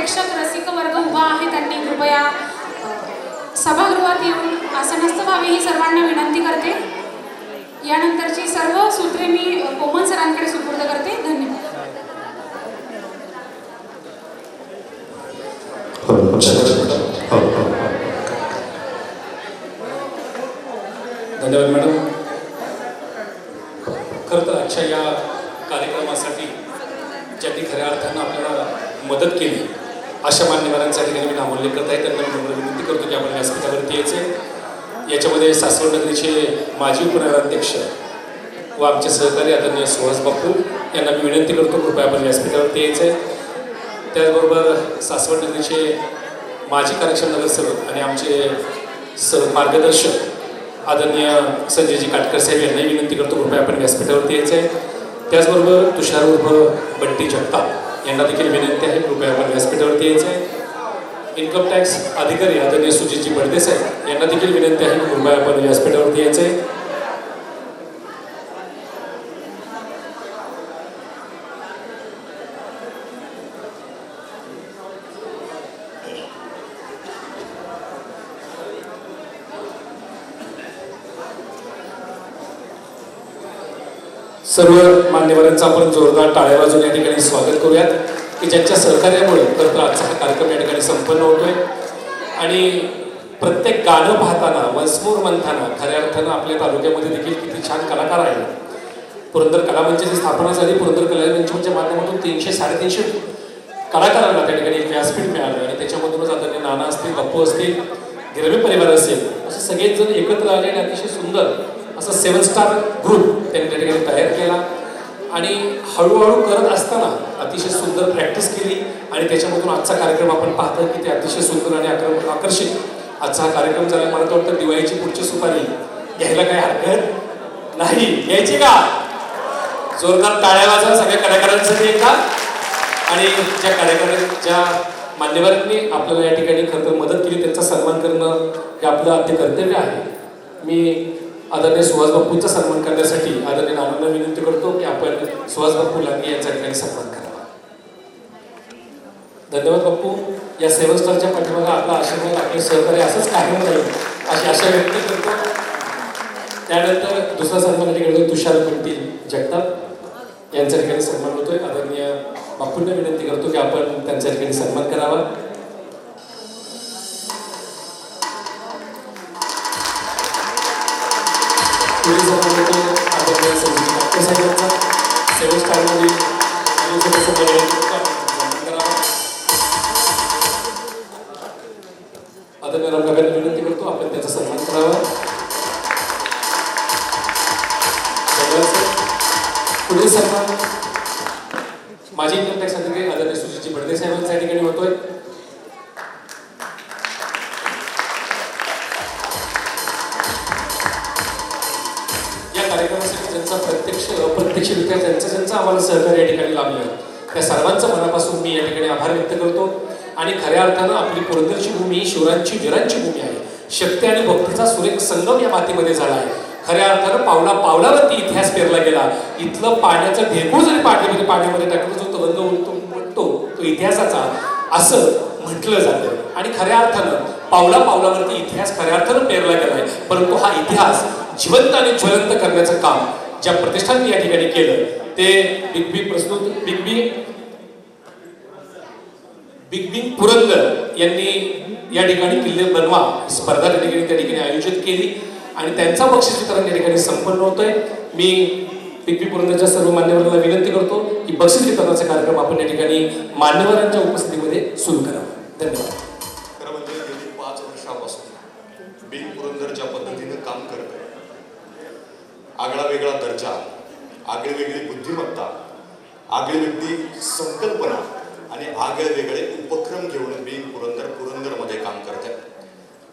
प्रेक्षक रसिक वर्ग उभा आहे त्यांनी कृपया सभागृहात येऊन आसनस्थ व्हावे ही सर्वांना विनंती करते। यानंतरची सर्व सूत्रे मी कोमल सरांकडे सुपूर्द करते। धन्यवाद। धन्यवाद मॅडम। खरं तर आजच्या या कार्यक्रमासाठी ज्यांनी खऱ्या अर्थानं आपल्याला मदत केली अशा मान्यवरांसाठी मी नामोल्लेख करत आहे, त्यांना मी विनंती करतो की आपण व्यासपीठावरती यायचे। याच्यामध्ये सासवड नगरीचे माजी उपनगराध्यक्ष व आमचे सहकारी आदरणीय सुहास बापू यांना मी विनंती करतो कृपया आपण व्यासपीठावरती यायचे। त्याचबरोबर सासवड नगरीचे माजी कार्यक्षम नगरसेवक आणि आमचे मार्गदर्शक आदरणीय संजयजी काटकर साहेब यांनाही विनंती करतो कृपया आपण व्यासपीठावरती यायचे। त्याचबरोबर तुषार उर्फ बंटी जगताप यांना देखील विनंती आहे कृपया आपण व्यासपीठावरती यायचे। इन्कम टॅक्स अधिकारी आदरणीय सुजितजी बडदे साहेब यांना देखील विनंती आहे कृपया आपण व्यासपीठावरती यायचे। सर्व मान्यवरांचं आपण जोरदार टाळ्या वाजवून या ठिकाणी स्वागत करूयात की ज्यांच्या सहकार्यामुळे खरं तर आजचा हा कार्यक्रम या ठिकाणी संपन्न होतोय। आणि प्रत्येक गाणं पाहताना वन्समोर म्हणताना खऱ्या अर्थानं आपल्या तालुक्यामध्ये देखील किती छान कलाकार आहेत। पुरंदर कला मंचाची स्थापना झाली। पुरंदर कला मंचाच्या माध्यमातून 300-350 कलाकारांना त्या ठिकाणी एक व्यासपीठ मिळालं आणि त्याच्यामधूनच आदरणीय नाना असतील, पप्पू असतील, गिरवी परिवार असेल, असे सगळेच जण एकत्र आले आणि अतिशय सुंदर असं 7 स्टार ग्रुप त्यांनी त्या ठिकाणी तयार केला। आणि हळूहळू करत असताना अतिशय सुंदर प्रॅक्टिस केली आणि त्याच्यामधून आजचा कार्यक्रम आपण पाहतो की ते अतिशय सुंदर आणि आकर्षित आजचा हा कार्यक्रम झाला। मला तर वाटतं दिवाळीची पुढची सुपारी घ्यायला काही हरकत नाही, घ्यायची का? जोरदार टाळ्या वाजवा सगळ्या कलाकारांसाठी एकदा। आणि ज्या मान्यवरांनी आपल्याला या ठिकाणी खरं तर मदत केली त्यांचा सन्मान करणं हे आपलं आद्य कर्तव्य आहे। मी आदरणीय सुहास बापूंचा सन्मान करण्यासाठी आदरणीय नानांना विनंती करतो की आपण सुहास बापू लांगे यांच्या ठिकाणी सन्मान करावा। धन्यवाद बापू। या 7 स्टारच्या पाठीमागे आपला आशीर्वाद, आपले सहकार्य असंच कायम राहील अशी आशा व्यक्त करतो। त्यानंतर दुसरा सन्मान या ठिकाणी तुषार बंटी जगताप यांच्या ठिकाणी सन्मान होतोय। आदरणीय बापूंना विनंती करतो की आपण त्यांच्या ठिकाणी सन्मान करावा। आदरणीय रामकाकांना विनंती करतो आपण त्याचा सन्मान करावा। पुढील सन्मान माजी इन्कम टॅक्स अधिकारी आदरणीय सुजितजी बडदे साहेबांच्या ठिकाणी होतोय। या कार्यक्रमासाठी ज्यांचा प्रत्यक्ष अप्रत्यक्षरित्या ज्यांचं आम्हाला सहकार्य या ठिकाणी लाभलं त्या सर्वांचं मनापासून मी या ठिकाणी आभार व्यक्त करतो। आणि खऱ्या अर्थानं आपली पुरंदरची भूमी शिवरायांची वीरांची भूमी आहे। शक्ती आणि भक्तीचा सुरेख संगम या मातीमध्ये झाला आहे। खऱ्या अर्थानं पावला पावलावरती इतिहास पेरला गेला। इथलं पाण्याचं ढेकूळ जरी पाण्यामध्ये टाकलं जो तरंग उठतो तो इतिहासाचा असं म्हटलं जातं। आणि खऱ्या अर्थानं पावला पावलावरती इतिहास खऱ्या अर्थानं पेरला गेलाय। परंतु हा इतिहास जिवंत आणि ज्वलंत करण्याचं काम ज्या प्रतिष्ठानने या ठिकाणी केलं ते बिग बी पुरंदर यांनी या ठिकाणी किल्ले बनवा स्पर्धा त्या ठिकाणी आयोजित केली आणि त्यांचा बक्षीस वितरण या ठिकाणी संपन्न होतोय। मी बिग बी पुरंदरच्या सर्व मान्यवरांना विनंती करतो की बक्षीस वितरणाचा कार्यक्रम आपण या ठिकाणी मान्यवरांच्या उपस्थितीमध्ये सुरू करावा। धन्यवाद। खरं म्हणजे गेली 5 वर्षापासून बिग पुरंदर ज्या पद्धतीनं काम करत आहे, आगळा वेगळा दर्जा, आगळी वेगळी बुद्धिमत्ता, आगळी वेगळी संकल्पना आणि आगळे वेगळे उपक्रम घेऊन बिग पुरंदरमध्ये काम करत आहे।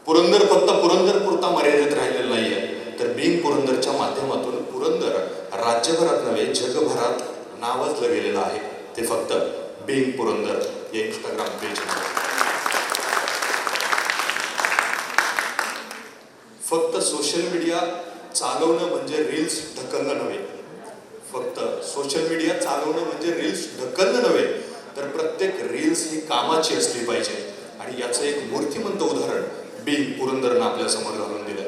पुरंदर फक्त पुरंदर पुरता मर्यादित राहिलेलं नाही आहे, तर बिग पुरंदरच्या माध्यमातून पुरंदर राज्यभरात नव्हे जगभरात नावाजलं गेलेलं आहे। ते फक्त बिग पुरंदर या इंस्टाग्राम पेज। फक्त सोशल मीडिया चालवणं म्हणजे रील्स ढकलणं नव्हे, फक्त सोशल मीडिया चालवणं म्हणजे रील्स ढकलणं नव्हे, तर प्रत्येक रील्स ही कामाची असली पाहिजे. आणि याचं एक मूर्तिमंत उदाहरण बिंग पुरंदरनं आपल्या समोर घालून दिलं.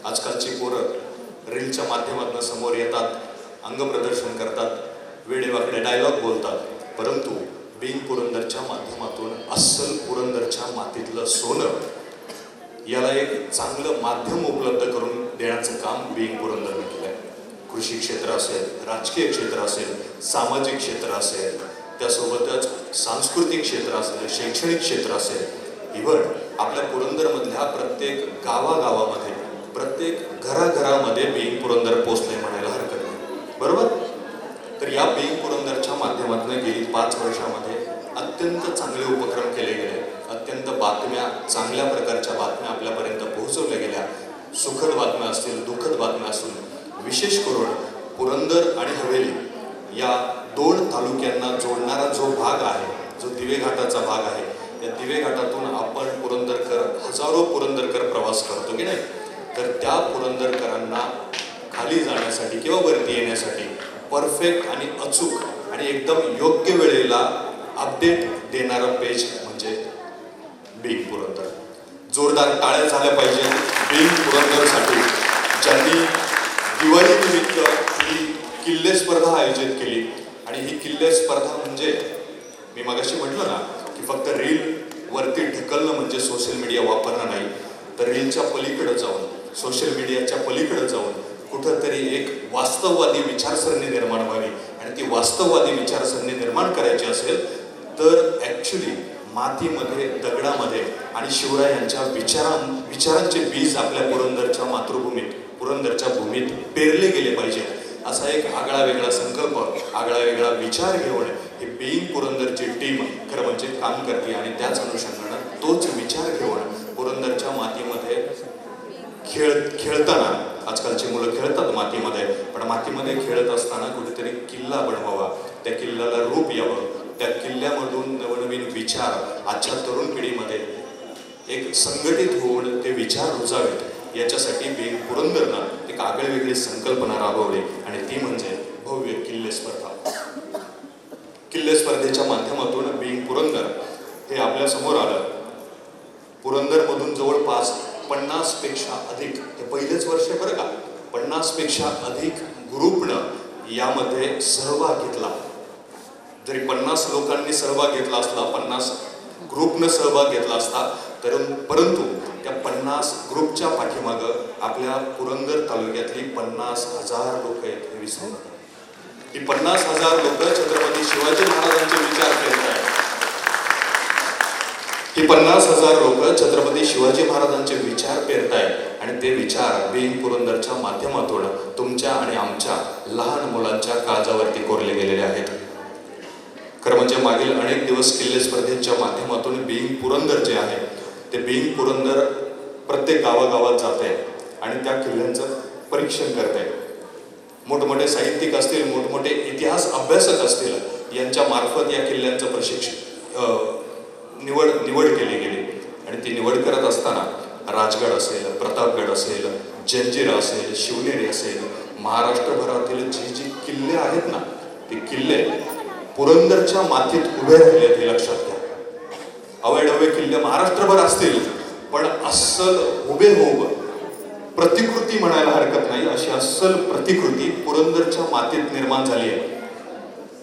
आजकालची पोरं रीलच्या माध्यमातून समोर येतात, अंगप्रदर्शन करतात, वेडेवाकडे डायलॉग बोलतात, परंतु बिंग पुरंदरच्या माध्यमातून अस्सल पुरंदरच्या मातीतलं सोनं याला एक चांगलं माध्यम उपलब्ध करून देण्याचं काम बिंग पुरंदरने केलं आहे. कृषी क्षेत्र असेल, राजकीय क्षेत्र असेल, सामाजिक क्षेत्र असेल, त्यासोबतच सांस्कृतिक क्षेत्र असेल, शैक्षणिक क्षेत्र असेल, इव्हन आपल्या पुरंदरमधल्या प्रत्येक गावागावामध्ये, प्रत्येक घराघरामध्ये बिंग पुरंदर पोचले म्हणायला हरकत नाही. बरोबर? तर या बिंग पुरंदरच्या माध्यमातून गेली 5 वर्षामध्ये अत्यंत चांगले उपक्रम केले गेले, अत्यंत बातम्या, चांगल्या प्रकारच्या बातम्या आपल्यापर्यंत पोहोचवल्या गेल्या. सुखद बातम्या असतील, दुःखद बातम्या असतील. विशेष करून पुरंदर आणि हवेली या 2 तालुक्यांना जोडणारा जो भाग आहे, जो दिवेघाटाचा भाग आहे, या दिवेघाटातून आपण हजारो पुरंदरकर प्रवास करतो की नाही, तर त्या पुरंदरकरांना खाली जाण्यासाठी किंवा वरती येण्यासाठी परफेक्ट आणि अचूक आणि एकदम योग्य वेळेला अपडेट देणारं पेज म्हणजे बिंग पुरंदर. जोरदार टाळ्या झाल्या पाहिजे बिंग पुरंदरसाठी, ज्यांनी दिवाळी निमित्त ही किल्ले स्पर्धा आयोजित केली. आणि ही किल्ले स्पर्धा म्हणजे मी मगाशी म्हटलं ना की फक्त रील वरती ढकलणं म्हणजे सोशल मीडिया वापरणं नाही, तर रीलच्या पलीकडे जाऊन, सोशल मीडियाच्या पलीकडे जाऊन कुठंतरी एक वास्तववादी विचारसरणी निर्माण व्हावी. आणि ती वास्तववादी विचारसरणी निर्माण करायची असेल तर ॲक्च्युली मातीमध्ये, दगडामध्ये आणि शिवरायांच्या विचारांचे बीज आपल्या पुरंदरच्या मातृभूमीत, पुरंदरच्या भूमीत पेरले गेले पाहिजे. असा एक आगळा वेगळा संकल्प, आगळा वेगळा विचार घेऊन ही बिंग पुरंदरची टीम खरं म्हणजे काम करते. आणि त्याच अनुषंगानं तोच विचार घेऊन पुरंदरच्या मातीमध्ये खेळताना, आजकालची मुलं खेळतात मातीमध्ये, पण मातीमध्ये खेळत असताना कुठेतरी किल्ला बनवावा, त्या किल्ल्याला रूप यावं, त्या किल्ल्यामधून नवनवीन विचार आजच्या तरुण पिढीमध्ये एक संघटित होऊन ते विचार रुजावेत, याच्यासाठी बिंग पुरंदरनं एक आगळेवेगळी संकल्पना राबवली. आणि ती म्हणजे भव्य किल्ले स्पर्धा. किल्ले स्पर्धेच्या माध्यमातून बिंग पुरंदर हे आपल्या समोर आलं. पुरंदरमधून जवळपास 50 पेक्षा अधिक, हे पहिलेच वर्ष बरं का, 50 पेक्षा अधिक ग्रुपनं यामध्ये सहभाग घेतला. जरी 50 लोकांनी सहभाग घेतला असला, 50 ग्रुपनं सहभाग घेतला असता, परंतु त्या 50 ग्रुपच्या पाठीमागं आपल्या पुरंदर तालुक्यातली 50,000 लोक आहेत हे विसरू नका. ही 50,000 लोक छत्रपती शिवाजी महाराजांचे विचार करत आहेत. ही 50,000 लोक छत्रपती शिवाजी महाराजांचे विचार पेरतायत. आणि ते विचार बिंग पुरंदरच्या माध्यमातून तुमच्या आणि आमच्या लहान मुलांच्या काळजावरती कोरले गेलेले आहेत. खरं म्हणजे मागील अनेक दिवस किल्ले स्पर्धेच्या माध्यमातून बिंग पुरंदर जे आहे ते बिंग पुरंदर प्रत्येक गावागावात जात आहे आणि त्या किल्ल्यांचं परीक्षण करत आहे. मोठमोठे साहित्यिक असतील, मोठमोठे इतिहास अभ्यासक असतील, यांच्या मार्फत या किल्ल्यांचं निवड केली गेली. आणि ती निवड करत असताना राजगड असेल, प्रतापगड असेल, जंजिरा असेल, शिवनेरी असेल, महाराष्ट्रभरातील जी किल्ले आहेत ना, ते किल्ले पुरंदरच्या मातीत उभे राहिले हे लक्षात घ्या. अवयढवे किल्ले महाराष्ट्रभर असतील, पण अस्सल हुबेहूब प्रतिकृती म्हणायला हरकत नाही, अशी अस्सल प्रतिकृती पुरंदरच्या मातीत निर्माण झाली आहे.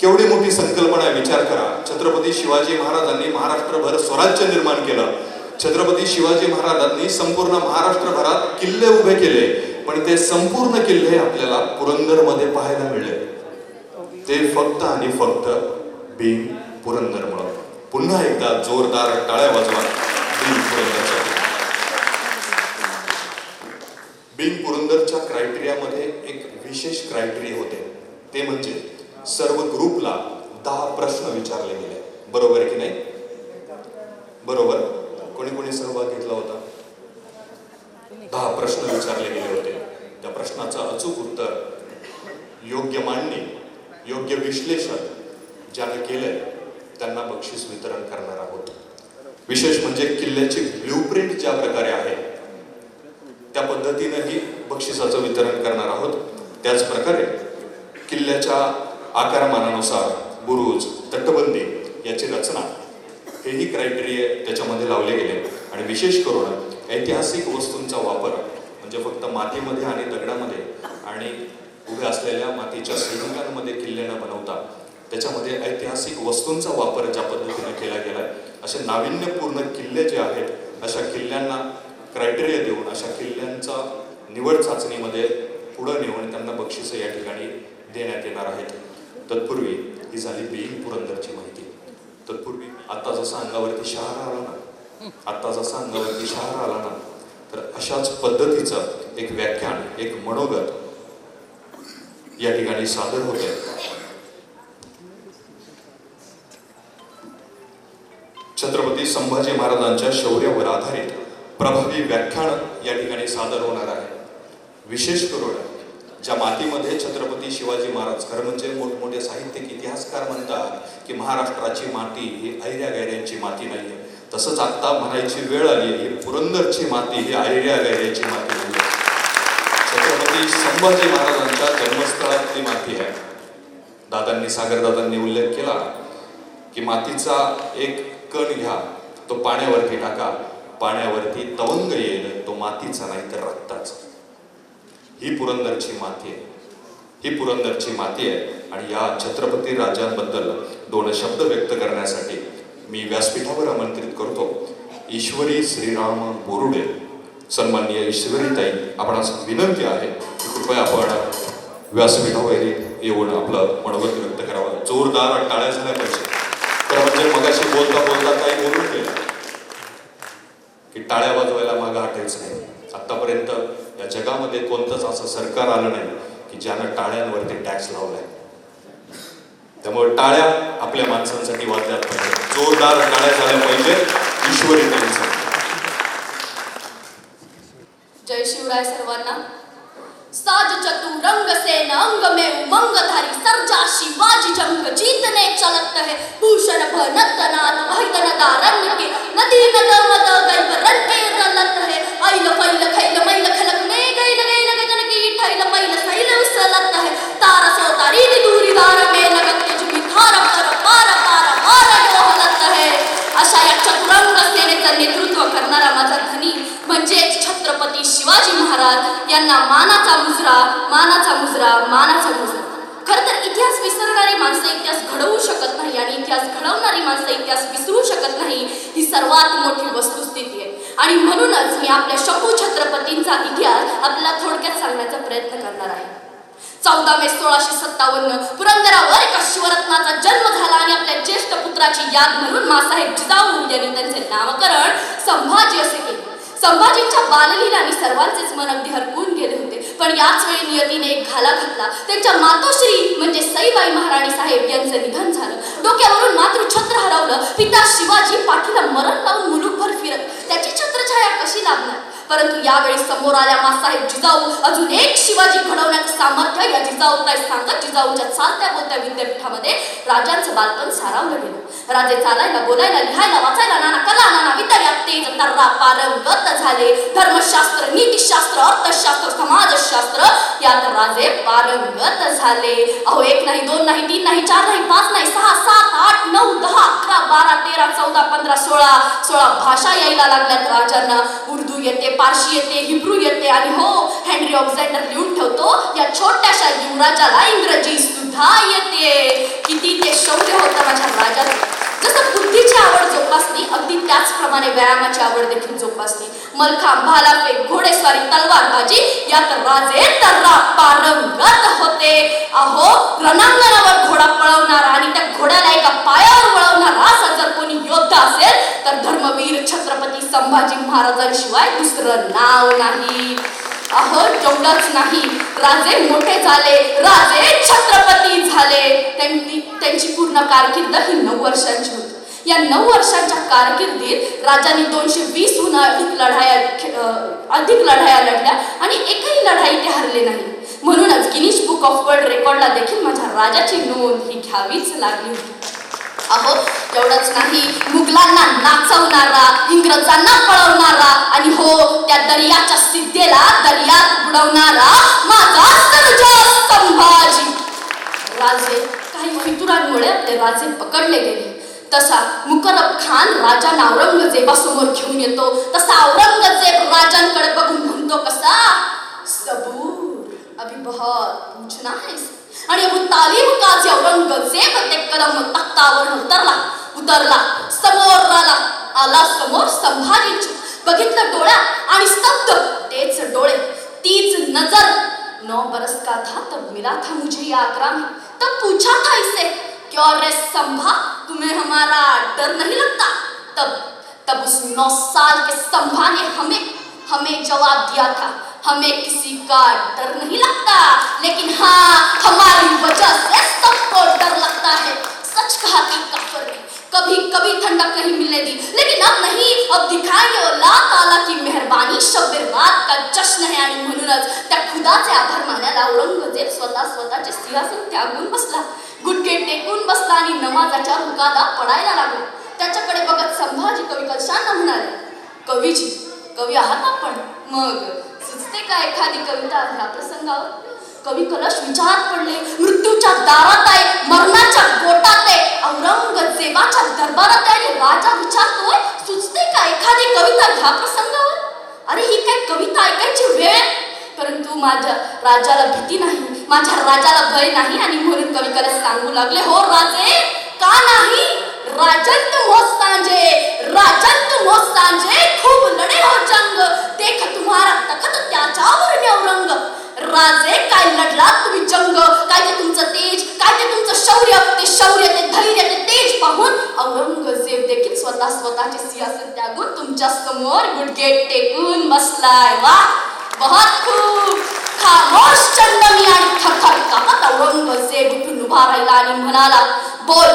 केवढी मोठी संकल्पना आहे, विचार करा. छत्रपती शिवाजी महाराजांनी महाराष्ट्रभर स्वराज्य निर्माण केलं. छत्रपती शिवाजी महाराजांनी संपूर्ण महाराष्ट्रभरात किल्ले उभे केले, पण ते संपूर्ण किल्ले आपल्याला पुरंदरमध्ये पाहायला मिळले. ते फक्त आणि फक्त बिंग पुरंदरमुळे. पुन्हा एकदा जोरदार टाळ्या वाजवा बिंग पुरंदरसाठी. बिंग पुरंदरच्या क्रायटेरियामध्ये एक विशेष क्रायटेरिया होते, ते म्हणजे सर्व ग्रुपला 10 प्रश्न विचारले गेले. बरोबर की नाही? बरोबर. कोणी कोणी सहभाग घेतला होता? 10 प्रश्न विचारले गेले होते. त्या प्रश्नाचं अचूक उत्तर, योग्य मांडणी, योग्य विश्लेषण ज्याने केलंय त्यांना बक्षीस वितरण करणार आहोत. विशेष म्हणजे किल्ल्याची ब्ल्यूप्रिंट ज्या प्रकारे आहे त्या पद्धतीनेही बक्षिसाचं वितरण करणार आहोत. त्याच प्रकारे किल्ल्याच्या आकारमानानुसार बुरुज, तटबंदी याची रचना हेही क्रायटेरिया त्याच्यामध्ये लावले गेले. आणि विशेष करून ऐतिहासिक वस्तूंचा वापर, म्हणजे फक्त मातीमध्ये आणि दगडामध्ये आणि उभ्या असलेल्या मातीच्या सैनिकांमध्ये किल्ले न बनवता त्याच्यामध्ये ऐतिहासिक वस्तूंचा वापर ज्या पद्धतीने केला गेला, असे नाविन्यपूर्ण किल्ले जे आहेत अशा किल्ल्यांना क्रायटेरिया देऊन अशा किल्ल्यांचा निवड चाचणीमध्ये पुढं नेऊन त्यांना बक्षिसं या ठिकाणी देण्यात येणार आहेत. तत्पूर्वी ही झाली बेईन पुरंदरची माहिती. तत्पूर्वी आता जसा अंगावरती शहारा आला ना, तर अशाच पद्धतीचं एक व्याख्यान, एक मनोगत या ठिकाणी सादर होते. छत्रपती संभाजी महाराजांच्या शौर्यावर आधारित प्रभावी व्याख्यान या ठिकाणी सादर होणार आहे. विशेष करून ज्या मातीमध्ये छत्रपती शिवाजी महाराज, खरं म्हणजे मोठमोठे साहित्यिक इतिहासकार म्हणतात की महाराष्ट्राची माती ही ऐऱ्या गैऱ्यांची माती नाहीये, तसंच आता म्हणायची वेळ आली ही पुरंदरची माती ही ऐऱ्या गैऱ्याची माती नाहीये, छत्रपती संभाजी महाराजांच्या जन्मस्थळातली माती आहे. सागरदादांनी उल्लेख केला की मातीचा एक कण घ्या, तो पाण्यावरती टाका, पाण्यावरती तवंग येईल, तो मातीचा नाही तर रक्ताचा. ही पुरंदरची माती आहे. आणि या छत्रपती राजांबद्दल दोन शब्द व्यक्त करण्यासाठी मी व्यासपीठावर आमंत्रित करतो ईश्वरी श्रीराम बोरुडे. सन्माननीय ईश्वरीताई, आपणास विनंती आहे की कृपया आपण व्यासपीठावर येऊन आपलं मनोगत व्यक्त करावं. जोरदार टाळ्या झाल्या पाहिजे. तर म्हणजे मगाशी बोलता काही बोलून गेलं की टाळ्या वाजवायला मागं हटायचं नाही. आतापर्यंत या जगामध्ये कोणतंच असं सरकार आलं नाही की ज्यानं टाळ्यांवरती टॅक्स लावलाय. त्यामुळे टाळ्या आपल्या माणसांसाठी वाजल्या पाहिजे, जोरदार टाळ्या झाल्या पाहिजे ईश्वरीताईंसाठी. जय शिवराय सर्वांना. साज चतुरंग सेन अंग में उमंग धारी सर्जा शिवाजी जंग जीतने चलत है भूषण भनत नाद वहितन दारण्य के नदी नद मद गैब रन के रलत है ऐल फैल खैल मैल खलक ने गैल गैल गजन की ठैल मैल सैल उसलत है तार सो तारी दूरी दार में लगत के जुमी थार पर पार पार मार जोहलत है. अशा या चतुरंग सेनेचं नेतृत्व करणारा माझा धनी म्हणजे छत्रपती शिवाजी महाराज यांना मानाचा मुजरा. खरं तर इतिहास विसरणारी माणसं इतिहास घडवू शकत नाही आणि इतिहास घडवणारी माणसं इतिहास विसरू शकत नाही, ही सर्वात मोठी वस्तुस्थिती आहे. आणि म्हणूनच मी आपल्या शंभू छत्रपतींचा इतिहास आपल्याला थोडक्यात सांगण्याचा प्रयत्न करणार आहे. 14 मे 1657 पुरंदरावर एका शिवरत्नाचा जन्म झाला आणि आपल्या ज्येष्ठ पुत्राची याद म्हणून मासाहेब जिजाऊ यांनी त्यांचे नामकरण संभाजी असे केले. संभाजींच्या बाललीलांनी सर्वांचेच मन अगदी हरपून गेले होते. पण याच वेळी नियतीने एक घाला घातला. त्यांच्या मातोश्री म्हणजे सईबाई महाराणी साहेब यांचं निधन झालं. डोक्यावरून मातृछत्र हरवलं. पिता शिवाजी पाठीला मरण लावून मुलूकभर फिरत, त्याची छत्रछाया कशी लाभणार. परंतु यावेळी समोर आल्या मासाहेब जिजाऊ अजून एक शिवाजी घडवण्याचं सामर्थ्य या जिजाऊताई सांगत जिजाऊच्या चालत्या बोलत्या विद्यापीठामध्ये राजांचं बालपण सारावलं गेलं. राजे चालायला, बोलायला, लिहायला, वाचायला, नाना कला, नाना विद्या यात तेज तर्रा पारंगत झाले. धर्मशास्त्र, नीतिशास्त्र, अर्थशास्त्र, समाजशास्त्र यात राजे पारंगत झाले. अहो, 1 नाही, 2 नाही, 3 नाही, 4 नाही, 5 नाही, 6, 7, 8, 9, 10, 11, 12, 13, 14, 15, 16 भाषा यायला लागल्यात राजांना. उर्दू येते, पारशी येते, हिब्रू येते आणि हो, हेनरी ऑक्झॅंडर लिहून ठेवतो या छोट्याशा युवराजाला इंग्रजी सुद्धा येते. किती ते शौर्य होतं माझ्या राजाचं. जसं बुद्धीची आवड जोपासली, अगदी त्याचप्रमाणे व्यायामाची आवड देखील जोपासली. मलखांब, भालाफेक, घोडेस्वारी, तलवारबाजी यात राजे तर्रा पारंगत होते. अहो, रणांगणावर घोडा पळवणारा आणि त्या घोड्याला एका पायावर वळवणारा असा जर कोणी योद्धा असेल तर धर्मवीर छत्रपती संभाजी महाराजांशिवाय दुसरं नाव नाही. अहो, एवढंच नाही, राजे मोठे झाले, राजे छत्रपती झाले. त्यांची पूर्ण कारकीर्द ही 9 वर्षांची होती. या 9 वर्षांच्या कारकिर्दीत राजांनी 220हून अधिक लढाया लढल्या आणि एकही लढाई ते हरले नाही. म्हणूनच गिनीज बुक ऑफ वर्ल्ड रेकॉर्डला देखील माझ्या राजाची नोंद ही घ्यावीच लागली होती. अहो, एवढंच नाही, मुघलांना नाचवणारा, इंग्रजांना पळवणारा आणि हो, त्या दर्याच्या सिद्धेला दर्यात बुडवणारा माझा सर्जा संभाजी. राजे काही फितुरांमुळे आपले राजे पकडले गेले. तसा मुकरब खान राजांना औरंगजेबासमोर घेऊन येतो, तसा औरंगजेब राजांकडे बघून म्हणतो कसा, सबूर अभी बहुत पूछना है. आणि अबू तालिब काजी औरंगजेब ते कदम तख्तावर उतरला समोर आला समोर संभाजींची. बघितलं डोळ्यात आणि स्तब्ध तेच डोळे, तीच नजर. 9 बरस का था तब मिला था मुझे ये आगरा में, तब पूछा था इसे, क्यों रे संभा तुम्हें हमारा डर नहीं लगता? तब उस 9 साल के संभा ने हमें जवाब दिया था, हमें किसी का डर नहीं लगता, लेकिन हाँ हमारी वजह से सबको डर लगता है. सच कहा था काफिर ने, कभी ठंडक नहीं मिलने दी, लेकिन अब नहीं, अब दिखाएंगे अल्लाह ताला की मेहरबानी. शब रात का जश्न है. आणि म्हणूनच त्या खुदाचे आभार मानायला औरंगजेब स्वतःचे सिंहासन त्यागून बसला, गुडघे टेकून बसला आणि नमाजाच्या रुकादा पडायला लागला. त्याच्याकडे बघत संभाजी कवी कशांना म्हणाले, कवीजी, कवी आहात आपण, मग सुचते का एखादी कविता ह्या प्रसंगावर? कवी कलश विचारात पडले. मृत्यूच्या दारात आहे, मरणाच्या गोटात आहे, औरंगजेबाच्या दरबारात आहे आणि राजा विचारतोय, सुचते का एखादी कविता ह्या प्रसंगावर? अरे ही काय कविता ऐकायची वेळ? परंतु माझ्या राजाला भीती नाही, माझ्या राजाला भय नाही. आणि म्हणून कवी कलश सांगू लागले, हो राजे का नाही, राजन मोस्तांजे खूप लढे हो जंग, देख तुम्हारा तखत त्याच्यावर औरंग. राजे काय लढलात तुम्ही जंग, काय ते तुमचं तेज, काय ते तुमचं शौर्य, ते धैर्य, ते तेज पाहून औरंगजेब देखील स्वतःचे सिंहासन त्यागून तुमच्या समोर गुडघे टेकून बसलाय. वा, बहुत खूप. खामोश चंदमी आणि थरथर कापत औरंगजेब उठून उभा राहिला आणि म्हणाला, बोल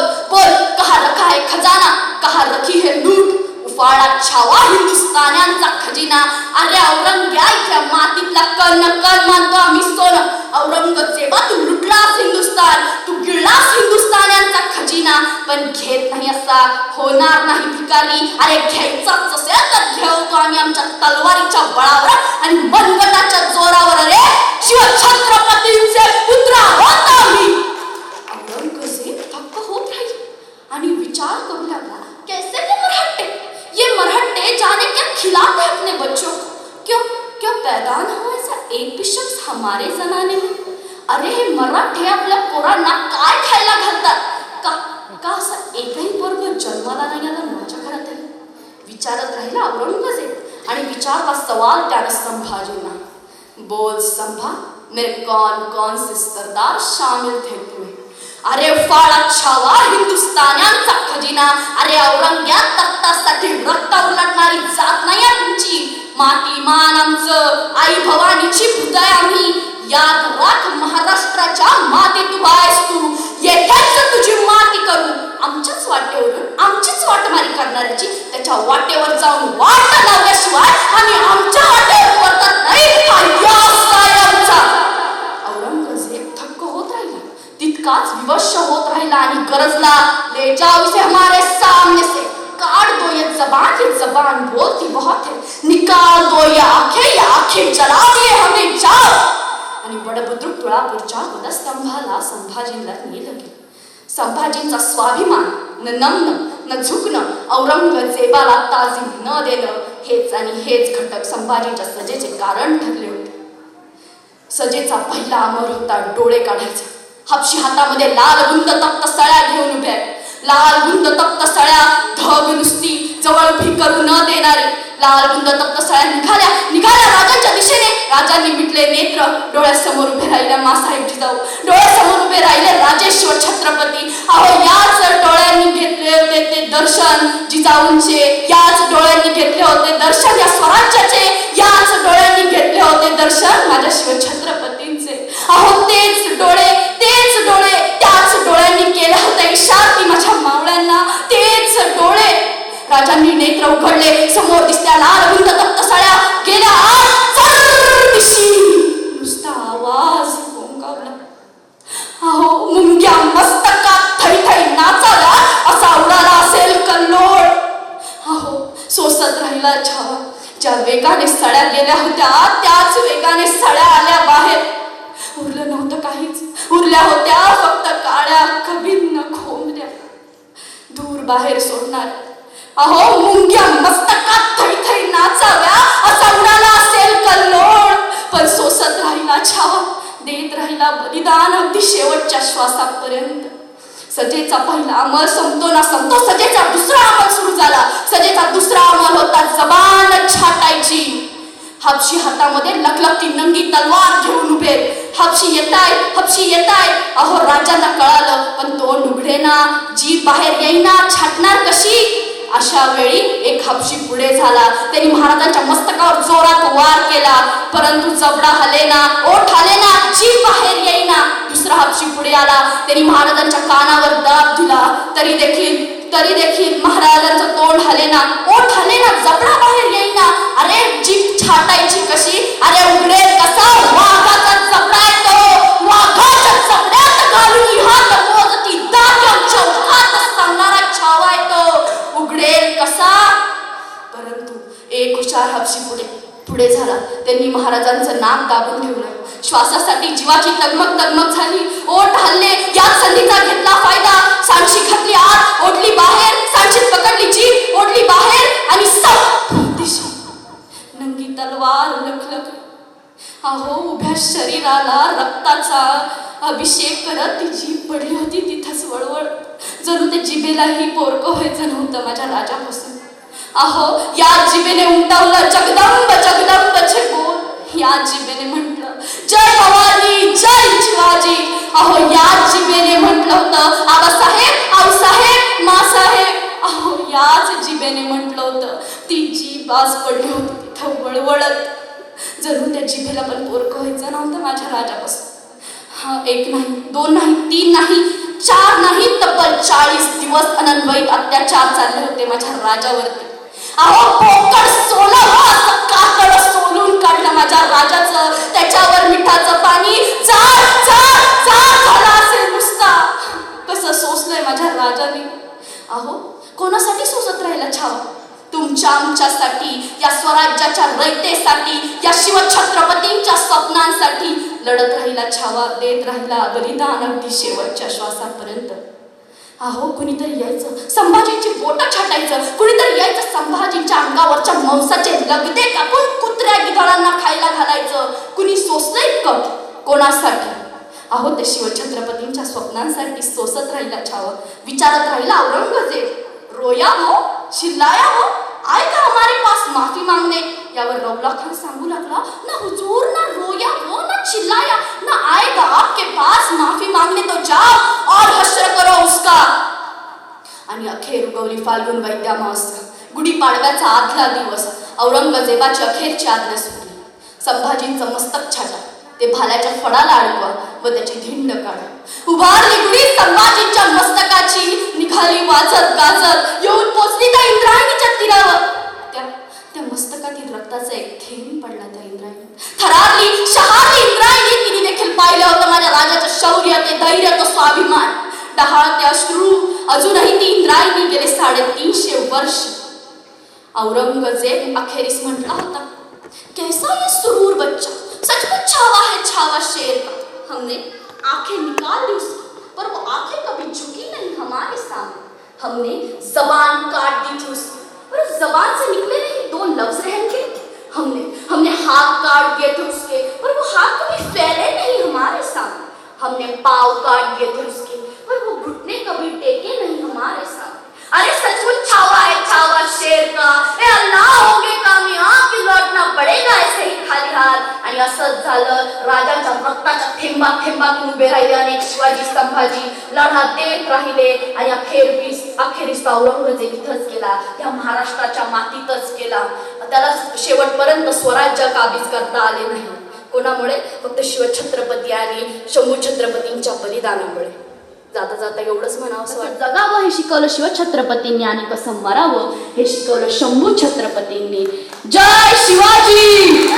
कहा रखा है खजाना, कहा रखी है लूट, उफाळा छावा हिंदुस्थान्यांचा खजिना. अरे औरंग्या, इथल्या मातीतला कण मानतो आम्ही सोनं. औरंगजेबा तू लुटलास हिंदुस्थान, तू गिळलास हिंदुस्थान्यांचा खजिना, पण घेत नाही असा होणार नाही भिकारी. अरे घ्यायचाच असेल तर घेवतो आम्ही आमच्या तलवारीच्या बळावर आणि मनगटाच्या जोरावर. अरे शिवछत्रपतींचे पुत्र आहोत आम्ही. औरंगजेब थक्क होत राहील आणि विचार करू लागला, कैसे ये मरहट्टे जाने क्या खिलाते हैं अपने बच्चों को? क्यों पैदा न हो ऐसा एक भी शख्स हमारे जमाने में? अरे हे मराठे आपल्या पोरांना काय खायला घालतात? का असा एकही पोरग जन्माला नाही आला माझ्या घरात? विचारत राहिला औरंगजेब आणि विचारला सवाल त्याने संभाजींना. बोल संभा, मेरे कौन से सरदार शामिल थे तुम्हें? अरे फाळा छावा हिंदुस्थान्यांचा खजिना. अरे औरंग्या, तख्तासाठी रक्त उलटणारी जात नाही तुमची. माती मान आमचं, आई भवानीची हृदय आम्ही. याद राख, महाराष्ट्राच्या मातीत उभा आहेस तू. येथेच तुझी माती करू, आमच्याच वाटेवरून आमचीच वाटमारी करणाऱ्याची त्याच्या वाटेवर जाऊन वाट लावल्याशिवाय आम्ही आमच्या वाटेवर परतत नाही. हा यास आहे आमचा. औरंगजेब थक्क होत राहिला, तितकाच विवश होत राहिला आणि गरजला, ले जाओ इसे हमारे सामने से, काट दो ये जबान बोलती बहुत है, निकाल दो ये आंखें जला दिए हमें जाओ. आणि बडबुद्रुक तुळापूरच्या वधस्तंभाला संभाजींना नेलं गेलं. संभाजींचा स्वाभिमान न नमन न झुकणं, औरंगजेबाला ताजीम न देणं, हेच घटक संभाजीच्या सजेचे कारण ठरले होते. सजेचा पहिला अमर होता डोळे काढायचा. हापशी हातामध्ये लाल गुंद तप्त सळ्या घेऊन उभ्या, लाल गुंद तप्त सळ्या, धग नुसती जवळ उभी करू न देणारी. लाल गुंद तप्त सळ्या निघाल्या राजांच्या दिशेने. राजांनी मिटले नेत्र. डोळ्यासमोर उभे राहिल्या मासाहेब जिजाऊ, डोळ्यासमोर उभे राहिले राजे शिवछत्रपती. अहो याच डोळ्यांनी घेतले होते ते दर्शन जिजाऊंचे, याच डोळ्यांनी घेतले होते दर्शन या स्वराज्याचे, याच डोळ्यांनी घेतले होते दर्शन माझ्या शिवछत्रपतींचे. अहो तेच डोळे, त्याच डोळ्यांनी केलं होतं इशारा माझ्या मावळ्यांना. तेच डोळे. राजांनी नेत्र उघडले. समोर दिसत्या लाल गुंद तप्त सळ्या गेल्या आत दिशी. नुसता आवाज गोंगावला. अहो मुंग्या मस्तकात थैथै नाचाला असा उडाला असेल कल्लोळ. अहो सोसत राहिला छावा. ज्या वेगाने सळ्या गेल्या होत्या त्याच वेगाने सळ्या आल्या बाहेर. उरलं नव्हतं काहीच. उरल्या होत्या फक्त काळ्या कभिन्न खोंबऱ्या. दूर बाहेर सोडणार. अहो मुंग्या मस्तकात थैथै नाचाव्या असा उडाला असेल कल्लोळ, पण सोसत राहिला छावा, देत राहिला बलिदान अगदी शेवटच्या श्वासापर्यंत. सजेचा पहिला अंमल संपतो ना संपतो सजेचा दुसरा अंमल सुरू झाला. सजेचा दुसरा अंमल होता जबान छाटायची. हापशी हातामध्ये लखलखती नंगी तलवार घेऊन उभे. हापशी येताय. अहो राजांना कळालं, पण तोंड उघडेना, जीभ बाहेर येईना, छाटणार कशी. अशा वेळी एक हापशी पुढे झाला. त्यांनी महाराजांच्या मस्तकावर जोरात वार केला, परंतु जबडा हलेना, ओठ हलेना, जीभ बाहेर येईना. दुसरा हापशी पुढे आला. त्यांनी महाराजांच्या कानावर दाब दिला, तरी देखील महाराजांचं तोंड हलेना, ओठ हलेना, जबडा बाहेर येईना. अरे जीभ छाटायची कशी, अरे उघडेल कसा. वाघाचा जबडा येतो, वाघाच्या जबड्यात घालून हात मोजती दाट चौकात सांगणारा छावा येतो, उघडेल कसा. परंतु एक हुशार हापशी पुढे झाला. त्यांनी महाराजांचं नाक दाबून ठेवलं. श्वासासाठी जीवाची तगमग झाली. ओठ हल्ले, याच संधीचा घेतला फायदा. सांडशी घातली आत, ओढली बाहेर. सांडशीत पकडली जीभ, ओढली बाहेर आणि दिशा नंगी तलवार लखलख. अहो उभ्या शरीराला रक्ताचा अभिषेक करत ती जीभ पडली होती तिथंच वळवळ. जणू त्या जिभेलाही पोरकं व्हायचं नव्हतं माझ्या राजापासून. अहो या जिभेने उमटवलं जगदंब बोल. या जिभेने म्हटलं जय भवानी जय शिवाजी. अहो या जिभेने म्हटलं होतं आबासाहेब मासाहेब. अहो याच जिभेने म्हटलं होतं. ती जीभ आज पडली होती तिथं वळवळत. जणू त्या जिभेला पण पोरकं व्हायचं नव्हतं माझ्या राजापासून. हा एक नाही, दोन नाही, तीन नाही, चार नाही, तब्बल 40 दिवस अनन्वयित अत्याचार चालले होते माझ्या राजावरती. अहो पोकळ कातड सोलून काढलं माझ्या राजाचं. त्याच्यावर मिठाचं पाणी चार झाला असेल नुसता. कसं सोसलंय माझ्या राजाने. अहो कोणासाठी सोसत राहिला छावा. तुमच्या आमच्यासाठी, या स्वराज्याच्या रयतेसाठी, या शिवछत्रपतींच्या स्वप्नांसाठी लढत राहिला छावा, देत राहिला बलिदान अगदी शेवटच्या श्वासापर्यंत. अहो कुणीतरी यायचं, संभाजींची बोटं छाटायचं. कुणीतरी यायचं, संभाजींच्या अंगावरच्या मांसाचे लगदे कापून कुत्र्या गिधाडांना खायला घालायचं. कुणी सोसलंय कप कोणासाठी. अहो ते शिवछत्रपतींच्या स्वप्नांसाठी सोसत राहिला छावा. विचारत राहिला औरंगजेब, रोया हो, चिल्लाया हो, आए था हमारे पास माफी मांगने. यावर रौला खान सांगू लागला, ना हुजूर, ना रोया हो, ना चिल्लाया, ना आएगा आपके पास माफी मांगने तो जाओ और हश्र करो उसका. आणि अखेर उगवली फाल्गुन वैद्यामास. गुढीपाडव्याचा आदला दिवस. औरंगजेबाची अखेरची आज्ञा सुटली. संभाजींचं मस्तक छाटा, ते भाल्याच्या फडाला अडकवा व त्याची धिंड काढा. उभारली गुढी संभाजींच्या मस्तकाची. निघाली वाजत गाजत, येऊन पोचली त्या इंद्रायणीच्या तीरावर. त्या मस्तकातील रक्ताचा एक थेंब पडला त्या इंद्रायणी. थरारली शहारली इंद्रायणी. तिने देखील पाहिलं होतं माझ्या राजाचं शौर्य, ते धैर्य, तो स्वाभिमान. डहाळते अश्रू. अजूनही ती इंद्रायणी गेले 350 वर्ष. औरंगजेब अखेरीस म्हटला होता, कैसा ये सुरूर बच्चा, सचमुच छावा है छावा शेर का. हमने आंखें निकाल ली उसकी, पर वो आंखें कभी झुकी नहीं हमारे सामने. हमने जबान काट दी थी उसकी, पर उस जबान से निकले नहीं 2 लफ्ज रहन के. हमने हाथ काट दिए थे उसके, पर वो हाथ कभी फैले नहीं हमारे सामने. हमने पाँव काट दिए थे उसके, पर वो घुटने कभी टेके नहीं हमारे सामने. अरे सचमुच छावा है छावा शेर का. ए अल्लाह होगे कामयाब की लौटना पडेगा ऐसे ही खाली हात. आणि असंच झालं. राजांच्या रक्ताच्या थेंबातून उभे राहिले अनेक शिवाजी संभाजी. लढा देत राहिले आणि अखेरीस औरंगजेब इथंच गेला, या महाराष्ट्राच्या मातीतच गेला. त्याला शेवटपर्यंत स्वराज्य काबीज करता आले नाही. कोणामुळे? फक्त शिवछत्रपती आणि शंभू छत्रपतींच्या बलिदानामुळे. जाता जाता एवढंच म्हणावं असं वाटतं, जगावं हे शिकवलं शिवछत्रपतींनी आणि कसं मरावं हे शिकवलं शंभू छत्रपतींनी. जय शिवाजी.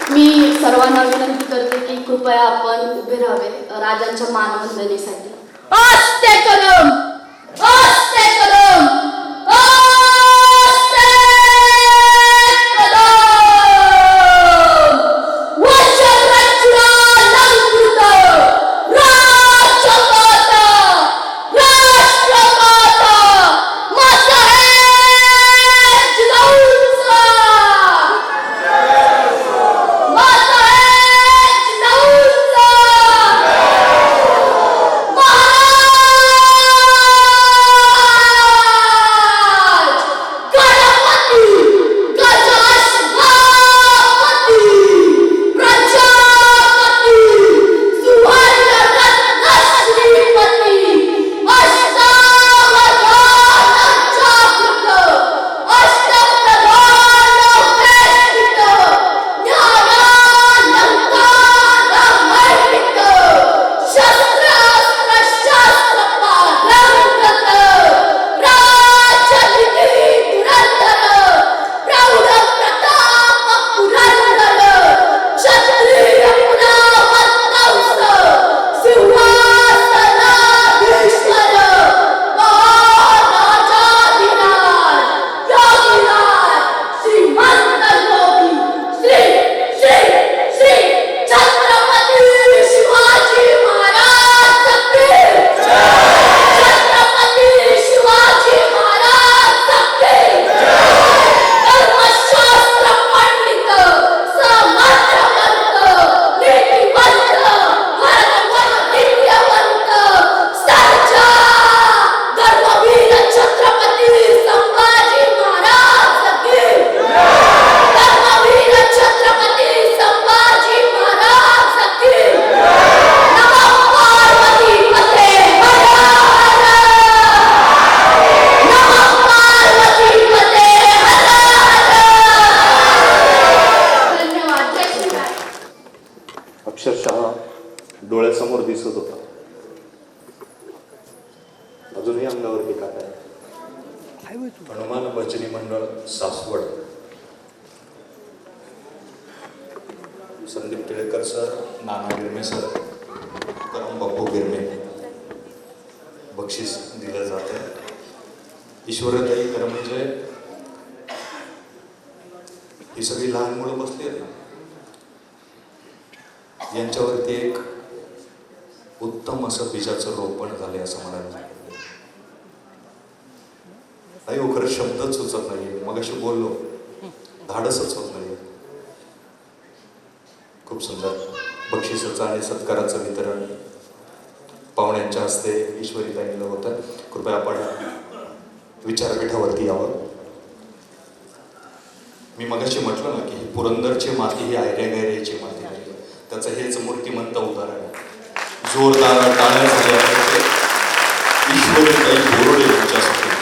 मी सर्वांना विनंती करते की कृपया आपण उभे राहावे राजांच्या मानवंदनेसाठी. अस्ते कलम, अस्ते कलम, अस्ते कलम. राष्ट्र हनुमान भजनी मंडळ सासवड, संदीप टिळेकर सर, नाना गिरमे सर, करम बापू गिरमे बक्षीस दिलं जातं. ईश्वरताई खरं म्हणजे ही सगळी लहान मुलं बसली आहेत ना, यांच्यावरती एक उत्तम असं बीजाचं रोपण झाले असं म्हणायला लागेल. नाही हो, खरं शब्दच सुचत नाही. मग अशी बोललो, धाडसच होत नाही. खूप सुंदर बक्षिसाचं आणि सत्काराचं वितरण पाहुण्यांच्या हस्ते ईश्वरीताईंना होतं. कृपया आपण विचारपीठावरती यावं. मी मगाशी म्हटलं ना की ही पुरंदरची माती ही आयऱ्या-गैऱ्याची माती नाही, त्याचं हेच मूर्तिमंत उदाहरण आहे. जोरदार टाळ्या झाल्या ईश्वरीताई बोर्डे यांच्यासाठी.